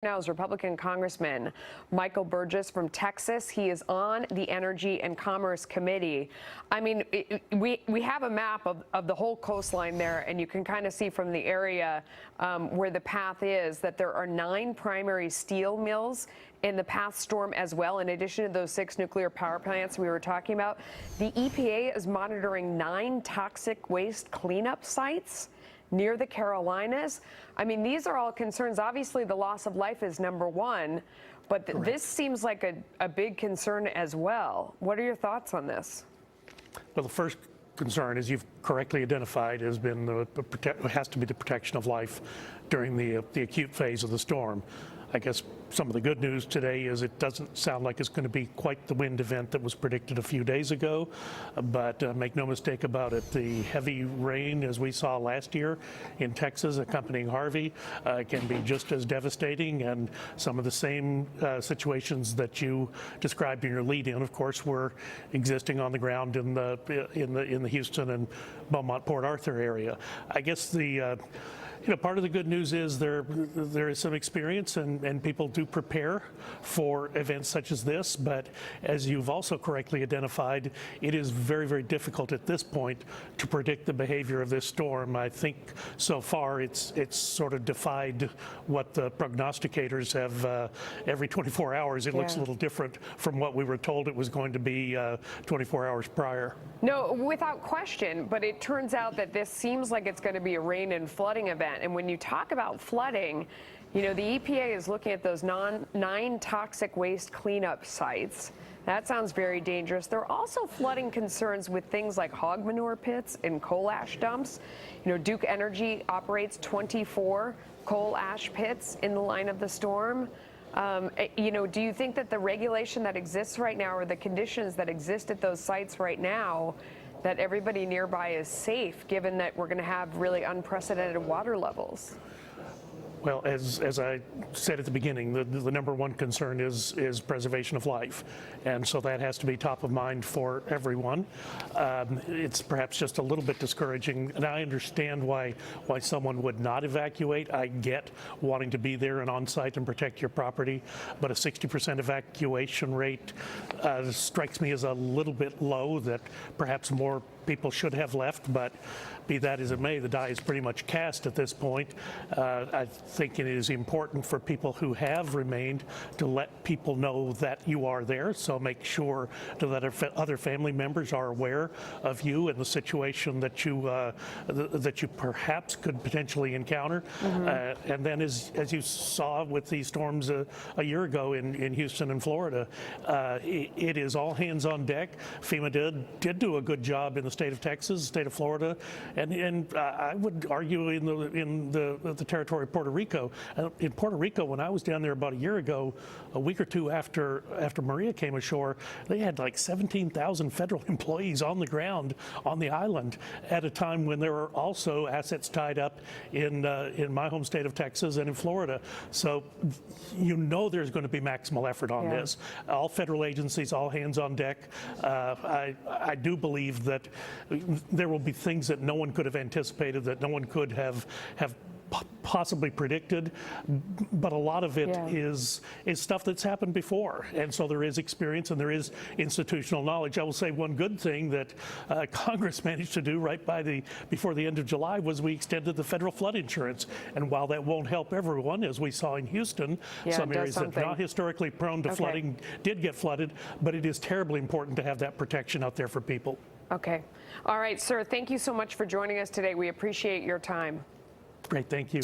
Now is Republican Congressman Michael Burgess from Texas. He is on the Energy and Commerce Committee. I mean, we have a map of the whole coastline there, and you can kind of see from the area where the path is that there are 9 primary steel mills in the path storm as well, in addition to those 6 nuclear power plants we were talking about. The EPA is monitoring 9 toxic waste cleanup sites near the Carolinas. I mean, these are all concerns. Obviously, the loss of life is number one, but this seems like a big concern as well. What are your thoughts on this? Well, the first concern, as you've correctly identified, has been has to be the protection of life during the acute phase of the storm. I guess some of the good news today is it doesn't sound like it's going to be quite the wind event that was predicted a few days ago, but make no mistake about it, the heavy rain, as we saw last year in Texas accompanying Harvey, can be just as devastating, and some of the same situations that you described in your lead-in, of course, were existing on the ground in the Houston and Beaumont Port Arthur area. I guess the part of the good news is there is some experience and people do prepare for events such as this, but as you've also correctly identified, it is very, very difficult at this point to predict the behavior of this storm. I think so far it's sort of defied what the prognosticators have every 24 hours. It looks a little different from what we were told it was going to be 24 hours prior. No, without question, but it turns out that this seems like it's going to be a rain and flooding event. And when you talk about flooding, the EPA is looking at those 9 toxic waste cleanup sites. That sounds very dangerous. There are also flooding concerns with things like hog manure pits and coal ash dumps. Duke Energy operates 24 coal ash pits in the line of the storm. Do you think that the regulation that exists right now, or the conditions that exist at those sites right now, that everybody nearby is safe, given that we're going to have really unprecedented water levels? Well, as I said at the beginning, the number one concern is preservation of life, and so that has to be top of mind for everyone. It's perhaps just a little bit discouraging, and I understand why someone would not evacuate. I get wanting to be there and on site and protect your property, but a 60% evacuation rate strikes me as a little bit low, that perhaps more people should have left, but be that as it may, the die is pretty much cast at this point. I think it is important for people who have remained to let people know that you are there, so make sure that other family members are aware of you and the situation that you perhaps could potentially encounter. And then as you saw with these storms a year ago in Houston and Florida, it is all hands on deck. FEMA did do a good job in the state of Texas, state of Florida, and I would argue in the territory of Puerto Rico. In Puerto Rico, when I was down there about a year ago, a week or two after Maria came ashore, they had like 17,000 federal employees on the ground on the island at a time when there were also assets tied up in my home state of Texas and in Florida. So there's going to be maximal effort on this. All federal agencies, all hands on deck. I do believe that there will be things that no one could have anticipated, that no one could have possibly predicted, but a lot of it is stuff that's happened before, and so there is experience and there is institutional knowledge. I will say one good thing that Congress managed to do right before the end of July was we extended the federal flood insurance, and while that won't help everyone, as we saw in Houston, some areas that are not historically prone to flooding did get flooded, but it is terribly important to have that protection out there for people. Okay. All right, sir, thank you so much for joining us today. We appreciate your time. Great, thank you.